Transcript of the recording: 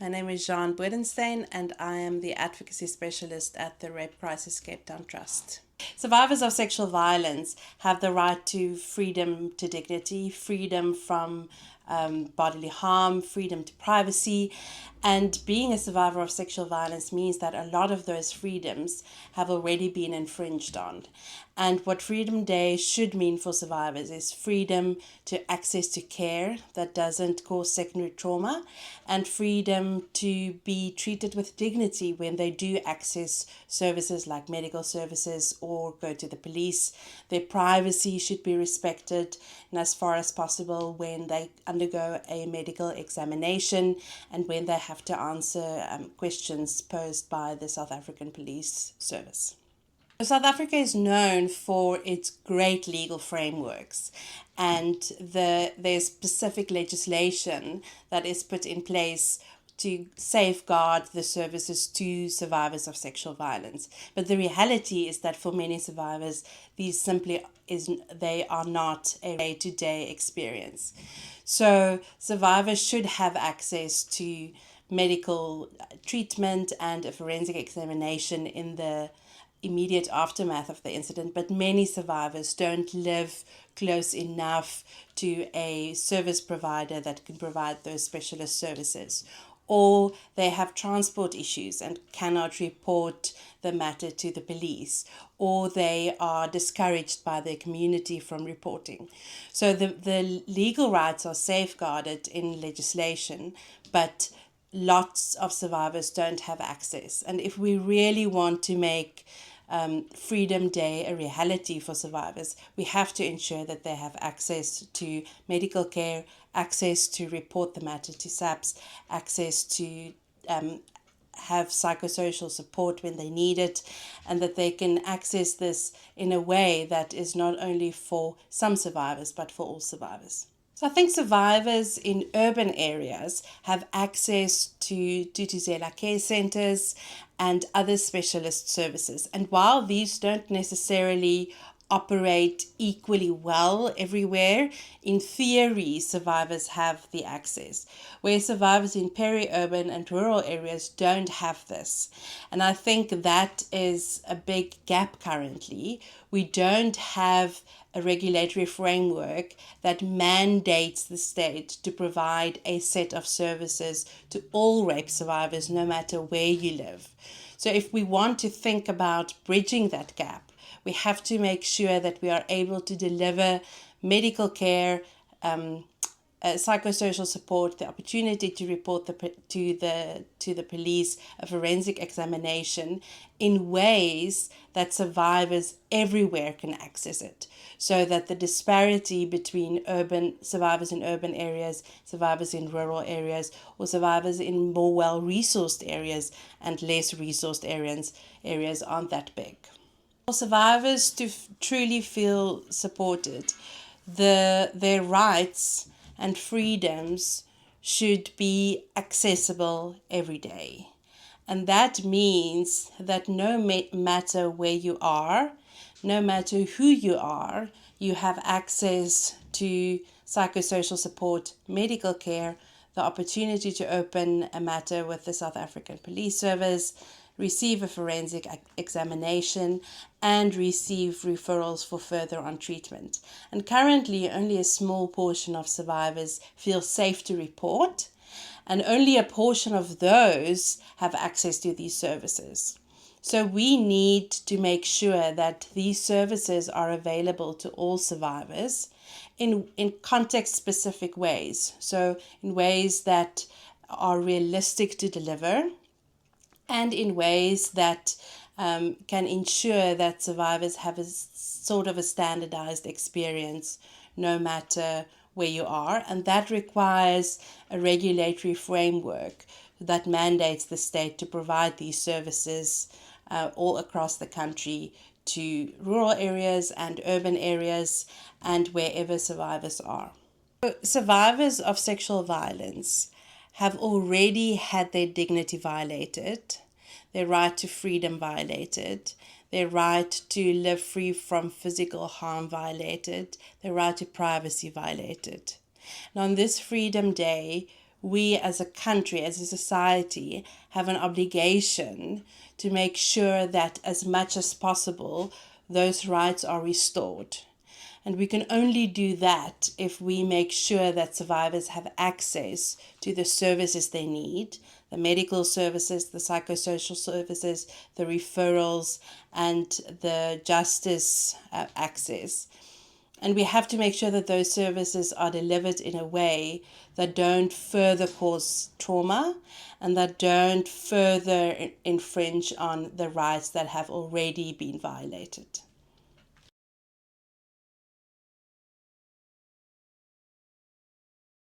My name is Jeanne and I am the Advocacy Specialist at the Rape Crisis Cape Town Trust. Survivors of sexual violence have the right to freedom to dignity, freedom from bodily harm, freedom to privacy. And being a survivor of sexual violence means that a lot of those freedoms have already been infringed on. And what Freedom Day should mean for survivors is freedom to access to care that doesn't cause secondary trauma, and freedom to be treated with dignity when they do access services like medical services or go to the police. Their privacy should be respected, and as far as possible when they undergo a medical examination and when they have to answer questions posed by the South African Police Service. South Africa is known for its great legal frameworks, and there's specific legislation that is put in place to safeguard the services to survivors of sexual violence. But the reality is that for many survivors, they are not a day-to-day experience. So survivors should have access to medical treatment and a forensic examination in the immediate aftermath of the incident, but many survivors don't live close enough to a service provider that can provide those specialist services, or they have transport issues and cannot report the matter to the police, or they are discouraged by their community from reporting. So the legal rights are safeguarded in legislation, but lots of survivors don't have access. And if we really want to make Freedom Day a reality for survivors, we have to ensure that they have access to medical care, access to report the matter to SAPS, access to have psychosocial support when they need it, and that they can access this in a way that is not only for some survivors but for all survivors. So I think survivors in urban areas have access to Tutuzela care centres and other specialist services. And while these don't necessarily operate equally well everywhere, in theory, survivors have the access, where survivors in peri-urban and rural areas don't have this. And I think that is a big gap currently. We don't have a regulatory framework that mandates the state to provide a set of services to all rape survivors, no matter where you live. So if we want to think about bridging that gap, we have to make sure that we are able to deliver medical care, psychosocial support, the opportunity to report to the police, a forensic examination in ways that survivors everywhere can access it, so that the disparity between survivors in urban areas, survivors in rural areas, or survivors in more well-resourced areas and less resourced areas aren't that big. For survivors to truly feel supported, their rights and freedoms should be accessible every day. And that means that no matter where you are, no matter who you are, you have access to psychosocial support, medical care, the opportunity to open a matter with the South African Police Service, receive a forensic examination, and receive referrals for further on treatment. And currently, only a small portion of survivors feel safe to report, and only a portion of those have access to these services. So we need to make sure that these services are available to all survivors in context-specific ways. So in ways that are realistic to deliver, and in ways that can ensure that survivors have a sort of a standardized experience no matter where you are. And that requires a regulatory framework that mandates the state to provide these services all across the country to rural areas and urban areas and wherever survivors are. So survivors of sexual violence have already had their dignity violated, their right to freedom violated, their right to live free from physical harm violated, their right to privacy violated. And on this Freedom Day, we as a country, as a society, have an obligation to make sure that as much as possible those rights are restored. And we can only do that if we make sure that survivors have access to the services they need, the medical services, the psychosocial services, the referrals, and the justice access. And we have to make sure that those services are delivered in a way that don't further cause trauma and that don't further infringe on the rights that have already been violated.